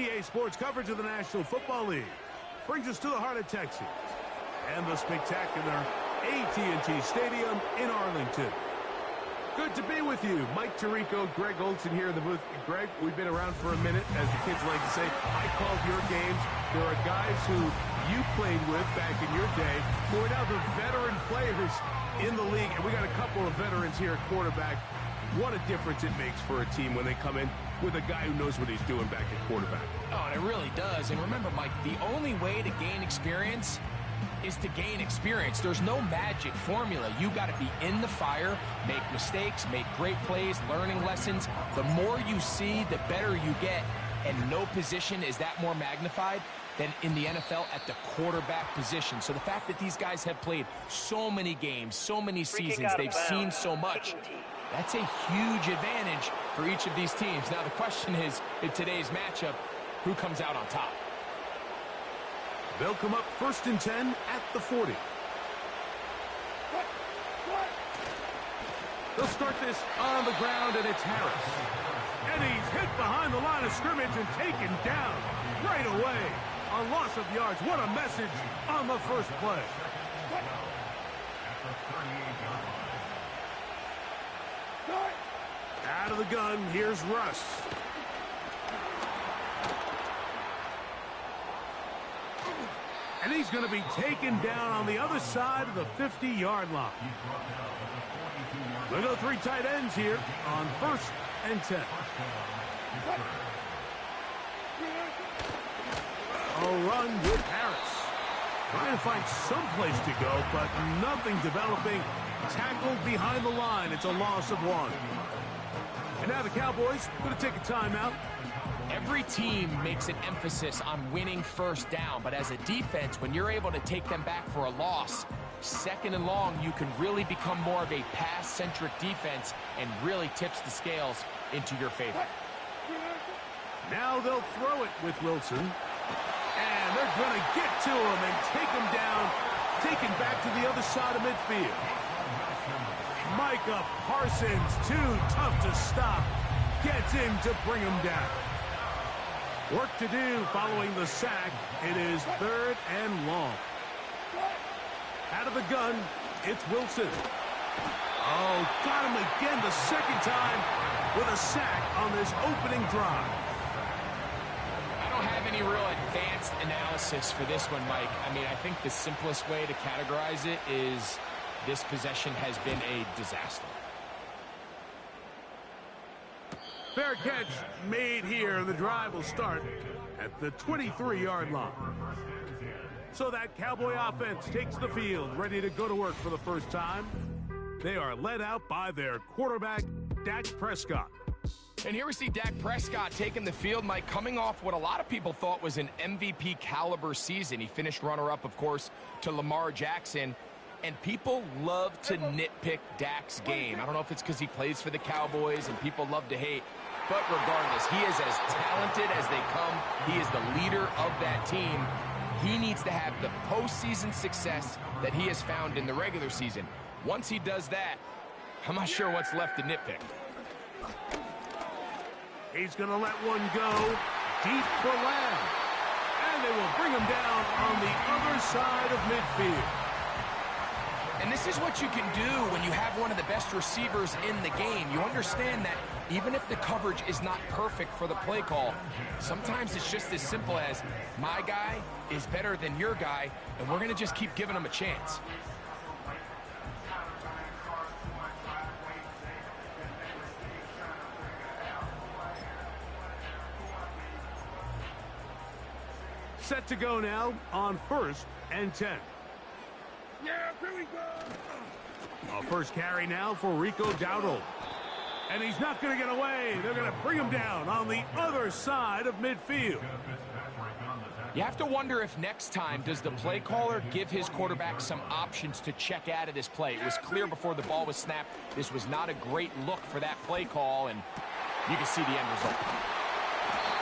EA Sports coverage of the National Football League brings us to the heart of Texas and the spectacular AT&T Stadium in Arlington. Good to be with you. Mike Tirico, Greg Olson here in the booth. Greg, we've been around for a minute, as the kids like to say. I called your games. There are guys who you played with back in your day who are now the veteran players in the league, and we got a couple of veterans here at quarterback. What a difference it makes for a team when they come in with a guy who knows what he's doing back at quarterback. Oh, and it really does. And remember, Mike, the only way to gain experience is to gain experience. There's no magic formula. You got to be in the fire, make mistakes, make great plays, learning lessons. The more you see, the better you get. And no position is that more magnified than in the NFL at the quarterback position. So the fact that these guys have played so many games, so many seasons, they've seen so much, that's a huge advantage for each of these teams. Now the question is, in today's matchup, who comes out on top? They'll come up 1st and 10 at the 40. They'll start this on the ground, and it's Harris. And he's hit behind the line of scrimmage and taken down right away. A loss of yards. What a message on the first play. Out of the gun, here's Russ. And he's going to be taken down on the other side of the 50-yard line. We'll go 3 tight ends here on 1st and 10. A run with Harris. Trying to find some place to go, but nothing developing. Tackled behind the line. It's a loss of 1. And now the Cowboys going to take a timeout. Every team makes an emphasis on winning first down, but as a defense, when you're able to take them back for a loss, 2nd and long, you can really become more of a pass-centric defense and really tips the scales into your favor. Now they'll throw it with Wilson. And they're going to get to him and take him down, taken back to the other side of midfield. Micah Parsons, too tough to stop, gets in to bring him down. Work to do following the sack. It is 3rd and long. Out of the gun, it's Wilson. Oh, got him again the 2nd time with a sack on this opening drive. I don't have any real advanced analysis for this one, Mike. I mean, I think the simplest way to categorize it is this possession has been a disaster. Fair catch made here. The drive will start at the 23-yard line. So that Cowboy offense takes the field, ready to go to work for the first time. They are led out by their quarterback, Dak Prescott. And here we see Dak Prescott taking the field, Mike, coming off what a lot of people thought was an MVP caliber season. He finished runner-up, of course, to Lamar Jackson. And people love to nitpick Dak's game. I don't know if it's because he plays for the Cowboys and people love to hate. But regardless, he is as talented as they come. He is the leader of that team. He needs to have the postseason success that he has found in the regular season. Once he does that, I'm not sure what's left to nitpick. He's going to let one go deep for Lamb. And they will bring him down on the other side of midfield. And this is what you can do when you have one of the best receivers in the game. You understand that even if the coverage is not perfect for the play call, sometimes it's just as simple as my guy is better than your guy, and we're going to just keep giving him a chance. Set to go now on 1st and 10. Yeah, here we go. A first carry now for Rico Dowdle. And he's not going to get away. They're going to bring him down on the other side of midfield. You have to wonder if next time does the play caller give his quarterback some options to check out of this play. It was clear before the ball was snapped. This was not a great look for that play call, and you can see the end result.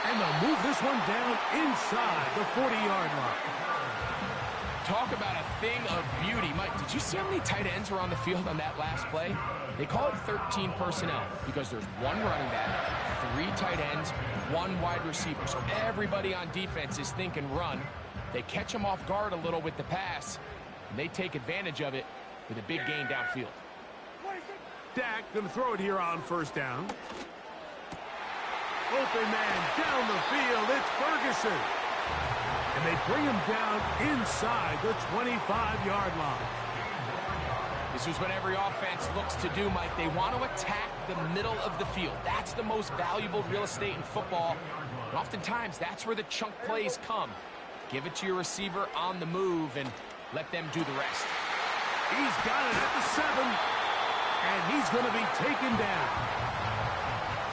And they'll move this one down inside the 40-yard line. Talk about a thing of beauty. Mike, did you see how many tight ends were on the field on that last play? They call it 13 personnel because there's one running back, 3 tight ends, 1 wide receiver. So everybody on defense is thinking run. They catch them off guard a little with the pass, and they take advantage of it with a big gain downfield. Dak going to throw it here on first down. Open man down the field. It's Ferguson. And they bring him down inside the 25-yard line. This is what every offense looks to do, Mike. They want to attack the middle of the field. That's the most valuable real estate in football. And oftentimes, that's where the chunk plays come. Give it to your receiver on the move and let them do the rest. He's got it at the 7. And he's going to be taken down.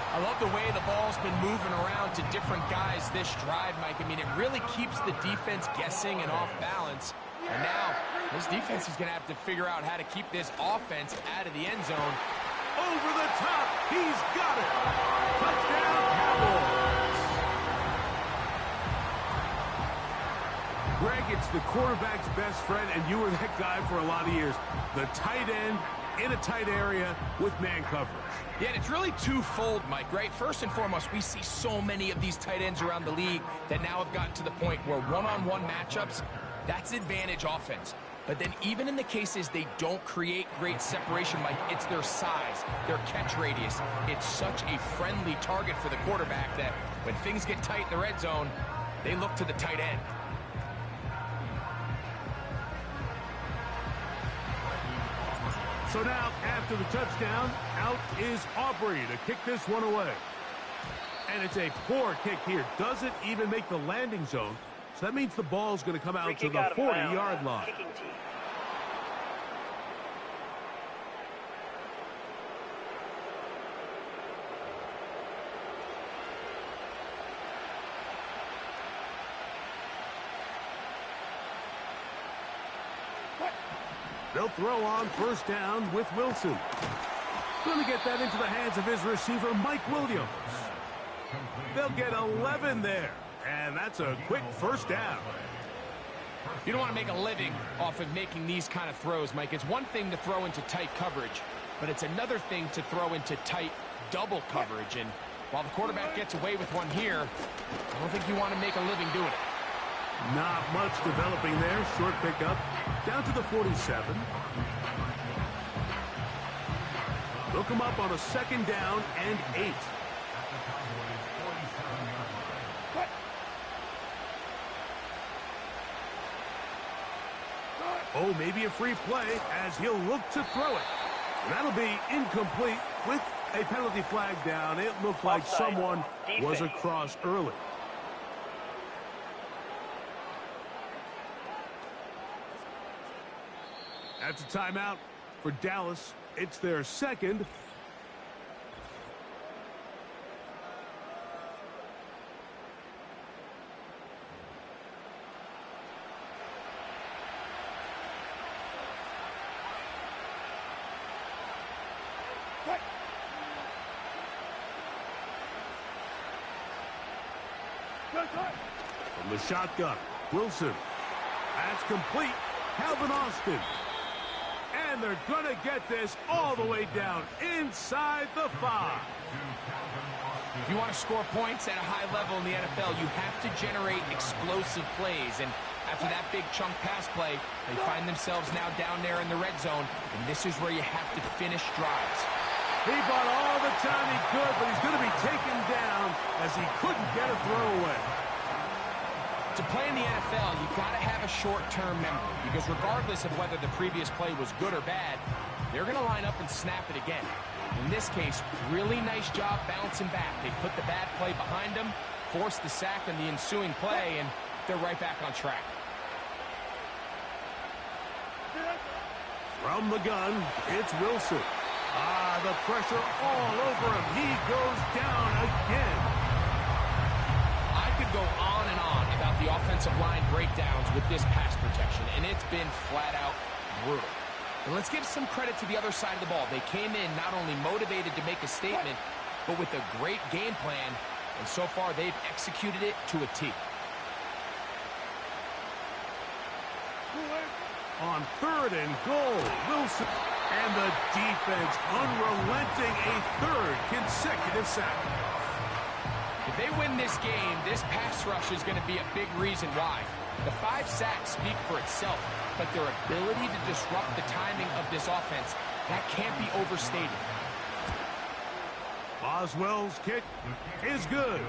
I love the way the ball's been moving around to different guys this drive, Mike. I mean, it really keeps the defense guessing and off balance. And now, this defense is going to have to figure out how to keep this offense out of the end zone. Over the top. He's got it. Touchdown, Cowboys. Greg, it's the quarterback's best friend, and you were that guy for a lot of years. The tight end in a tight area with man coverage. Yeah, and it's really twofold, Mike, right? First and foremost, we see so many of these tight ends around the league that now have gotten to the point where one-on-one matchups, that's advantage offense. But then even in the cases they don't create great separation, Mike, it's their size, their catch radius. It's such a friendly target for the quarterback that when things get tight in the red zone, they look to the tight end. So now, after the touchdown, out is Aubrey to kick this one away. And it's a poor kick here. Doesn't even make the landing zone. So that means the ball's going to come out to the 40-yard line. They'll throw on first down with Wilson. Going to get that into the hands of his receiver, Mike Williams. They'll get 11 there, and that's a quick first down. You don't want to make a living off of making these kind of throws, Mike. It's one thing to throw into tight coverage, but it's another thing to throw into tight double coverage. And while the quarterback gets away with one here, I don't think you want to make a living doing it. Not much developing there. Short pickup. Down to the 47. They'll come up on a second down and 8. Oh, maybe a free play as he'll look to throw it. And that'll be incomplete with a penalty flag down. It looked like someone was across early. That's a timeout for Dallas. It's their second. From the shotgun, Wilson. That's complete. Calvin Austin. And they're going to get this all the way down inside the 5. If you want to score points at a high level in the NFL, you have to generate explosive plays. And after that big chunk pass play, they find themselves now down there in the red zone. And this is where you have to finish drives. He bought all the time he could, but he's going to be taken down as he couldn't get a throw away. To play in the NFL, you've got to have a short-term memory, because regardless of whether the previous play was good or bad, they're going to line up and snap it again. In this case, really nice job bouncing back. They put the bad play behind them, forced the sack in the ensuing play, and they're right back on track. From the gun, it's Wilson. The pressure all over him. He goes down again. I could go on and on about the offensive line breakdowns with this pass protection, and it's been flat-out brutal. And let's give some credit to the other side of the ball. They came in not only motivated to make a statement, but with a great game plan, and so far they've executed it to a T. On 3rd and goal, Wilson. And the defense unrelenting, a 3rd consecutive sack. If they win this game, this pass rush is going to be a big reason why. The 5 sacks speak for itself, but their ability to disrupt the timing of this offense, that can't be overstated. Boswell's kick is good.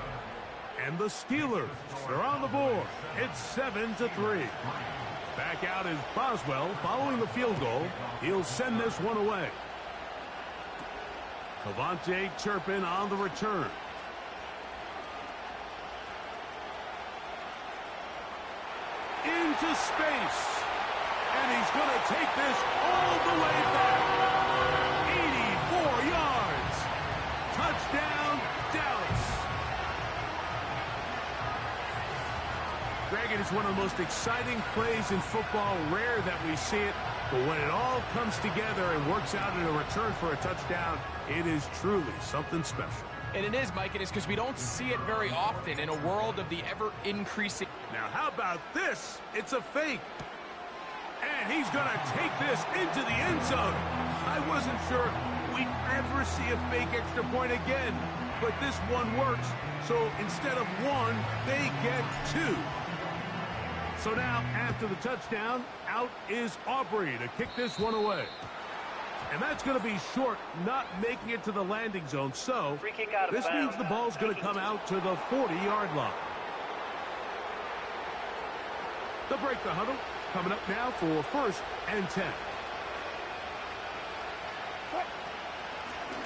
And the Steelers are on the board. It's 7-3. Back out is Boswell following the field goal. He'll send this one away. Cavante Turpin on the return. Into space. And he's going to take this all the way back. 84 yards. Touchdown, Dallas. Greg, it is one of the most exciting plays in football. Rare that we see it, but when it all comes together and works out in a return for a touchdown, it is truly something special. And it is, Mike. It is because we don't see it very often in a world of the ever-increasing. Now, how about this? It's a fake. And he's going to take this into the end zone. I wasn't sure we'd ever see a fake extra point again, but this one works. So instead of 1, they get 2. So now, after the touchdown, out is Aubrey to kick this one away. And that's going to be short, not making it to the landing zone. So this means the ball's going to come out to the 40-yard line. They'll break the huddle. Coming up now for 1st and 10.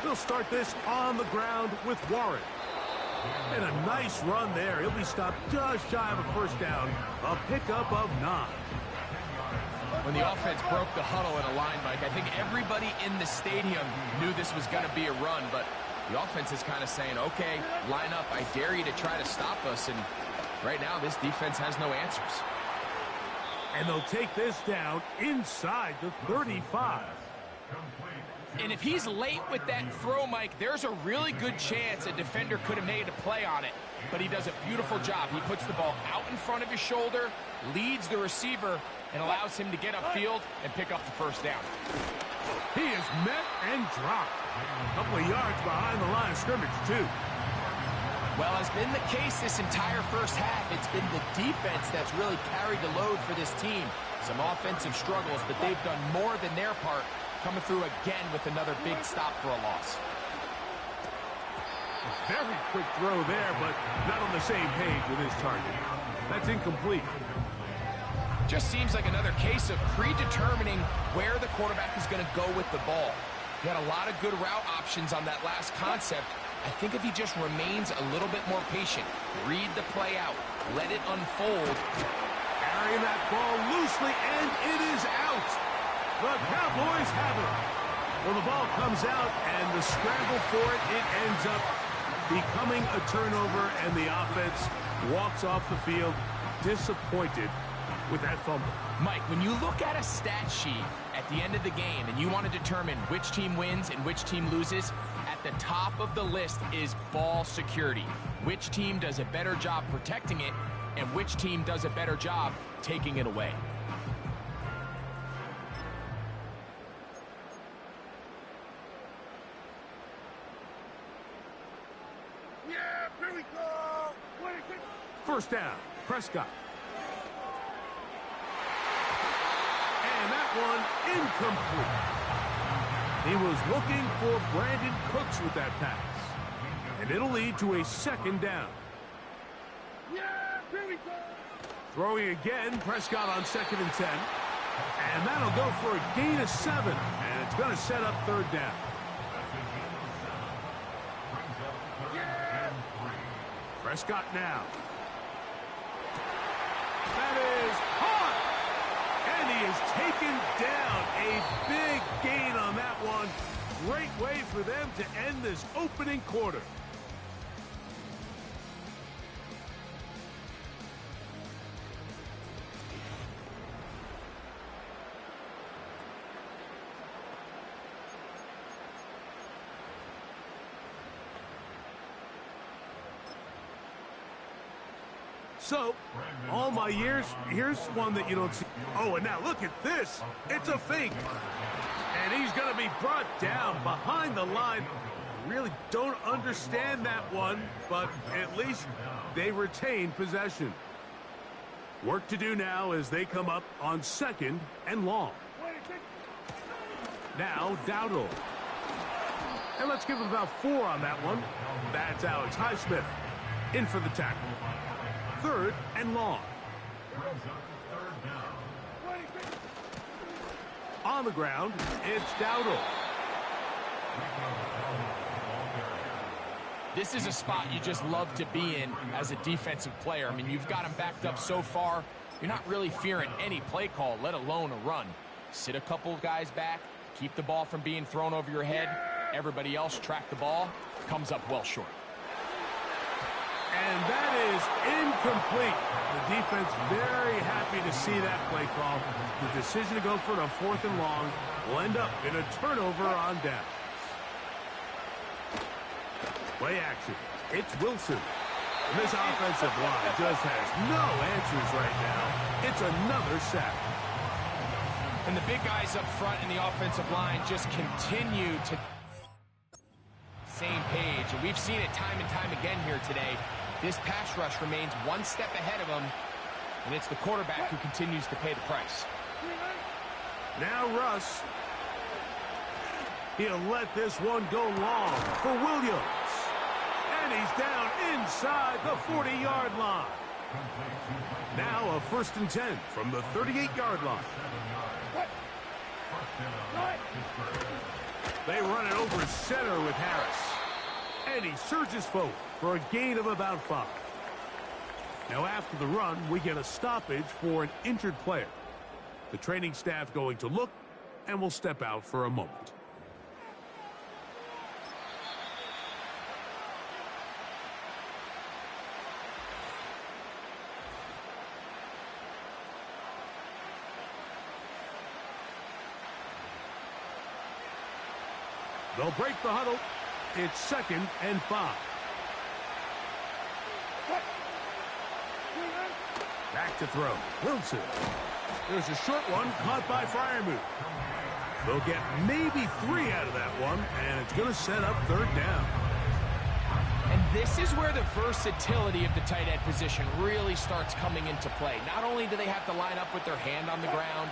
They'll start this on the ground with Warren. And a nice run there. He'll be stopped just shy of a 1st down. A pickup of 9. When the offense broke the huddle in a line, Mike, I think everybody in the stadium knew this was going to be a run, but the offense is kind of saying, okay, line up. I dare you to try to stop us. And right now, this defense has no answers. And they'll take this down inside the 35. And if he's late with that throw, Mike, there's a really good chance a defender could have made a play on it. But he does a beautiful job. He puts the ball out in front of his shoulder, leads the receiver, and allows him to get upfield and pick up the 1st down. He is met and dropped. A couple of yards behind the line of scrimmage, too. Well, as been the case this entire 1st half, it's been the defense that's really carried the load for this team. Some offensive struggles, but they've done more than their part, coming through again with another big stop for a loss. Very quick throw there, but not on the same page with his target. That's incomplete. Just seems like another case of predetermining where the quarterback is going to go with the ball. He had a lot of good route options on that last concept. I think if he just remains a little bit more patient, read the play out, let it unfold. Carrying that ball loosely, and it is out. The Cowboys have it. Well, the ball comes out, and the scramble for it, it ends up becoming a turnover, and the offense walks off the field disappointed with that fumble. Mike, when you look at a stat sheet at the end of the game and you want to determine which team wins and which team loses, at the top of the list is ball security. Which team does a better job protecting it and which team does a better job taking it away. Yeah, here we go. 1st down, Prescott. And that one incomplete. He was looking for Brandon Cooks with that pass. And it'll lead to a 2nd down. Yeah, here we go. Throwing again, Prescott on 2nd and 10. And that'll go for a gain of 7. And it's going to set up 3rd down. Prescott now. That is caught. And he is taken down. A big gain on that one. Great way for them to end this opening quarter. So, all my years, here's one that you don't see. Oh, and now look at this. It's a fake. And he's going to be brought down behind the line. Really don't understand that one, but at least they retain possession. Work to do now as they come up on 2nd and long. Now, Dowdle. And let's give him about 4 on that one. That's Alex Highsmith in for the tackle. 3rd and long. On the ground, it's Dowdle. This is a spot you just love to be in as a defensive player. I mean, you've got him backed up so far. You're not really fearing any play call, let alone a run. Sit a couple guys back, keep the ball from being thrown over your head. Everybody else track the ball, comes up well short. And that is incomplete. The defense very happy to see that play call. The decision to go for a 4th and long will end up in a turnover on downs. Play action. It's Wilson. And this offensive line just has no answers right now. It's another sack. And the big guys up front in the offensive line just continue to same page. And we've seen it time and time again here today. This pass rush remains one step ahead of him, and it's the quarterback who continues to pay the price. Now Russ. He'll let this one go long for Williams. And he's down inside the 40-yard line. Now a 1st and 10 from the 38-yard line. They run it over center with Harris. And he surges forward for a gain of about 5. Now after the run, we get a stoppage for an injured player. The training staff going to look and will step out for a moment. They'll break the huddle. It's 2nd and 5. Back to throw. Wilson. There's a short one caught by Freiermuth. They'll get maybe 3 out of that one, and it's going to set up 3rd down. And this is where the versatility of the tight end position really starts coming into play. Not only do they have to line up with their hand on the ground,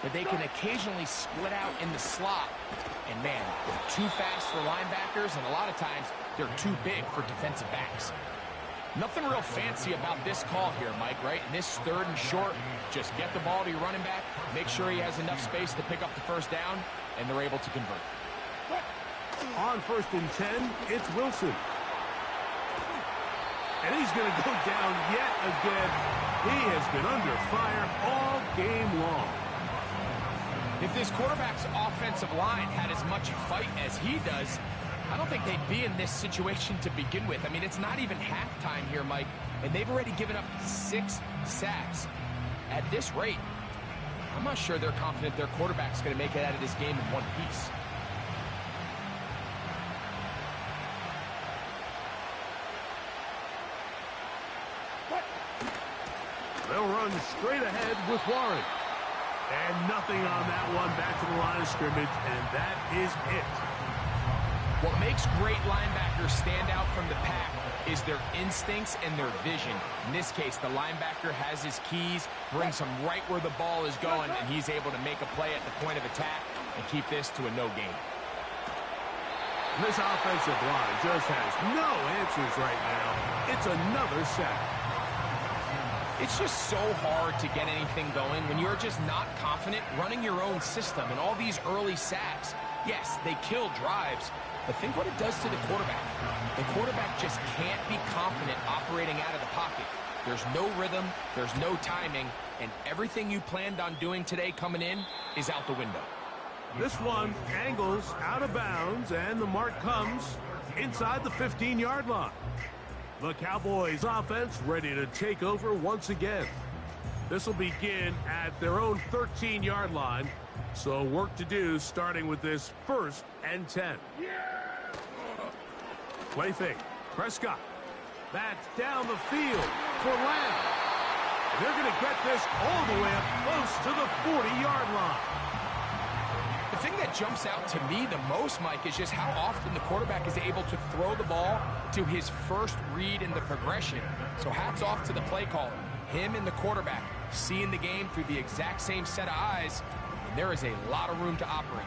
but they can occasionally split out in the slot. And man, they're too fast for linebackers, and a lot of times they're too big for defensive backs. Nothing real fancy about this call here, Mike, right? In this 3rd and short, just get the ball to your running back, make sure he has enough space to pick up the 1st down, and they're able to convert. On 1st and 10, it's Wilson. And he's going to go down yet again. He has been under fire all game long. If this quarterback's offensive line had as much fight as he does, I don't think they'd be in this situation to begin with. I mean, it's not even halftime here, Mike, and they've already given up 6 sacks. At this rate, I'm not sure they're confident their quarterback's going to make it out of this game in one piece. They'll run straight ahead with Warren. And nothing on that one, back to the line of scrimmage, and that is it. What makes great linebackers stand out from the pack is their instincts and their vision. In this case, the linebacker has his keys, brings him right where the ball is going, and he's able to make a play at the point of attack and keep this to a no gain. This offensive line just has no answers right now. It's another sack. It's just so hard to get anything going when you're just not confident running your own system. And all these early sacks, yes, they kill drives, but think what it does to the quarterback. The quarterback just can't be confident operating out of the pocket. There's no rhythm, there's no timing, and everything you planned on doing today coming in is out the window. This one angles out of bounds, and the mark comes inside the 15-yard line. The Cowboys offense ready to take over once again. This will begin at their own 13-yard line. So work to do starting with this 1st and 10. Play fake. Prescott. That's down the field for Lamb. They're going to get this all the way up close to the 40-yard line. The thing that jumps out to me the most, Mike, is just how often the quarterback is able to throw the ball to his first read in the progression. So hats off to the play caller. Him and the quarterback seeing the game through the exact same set of eyes, and there is a lot of room to operate.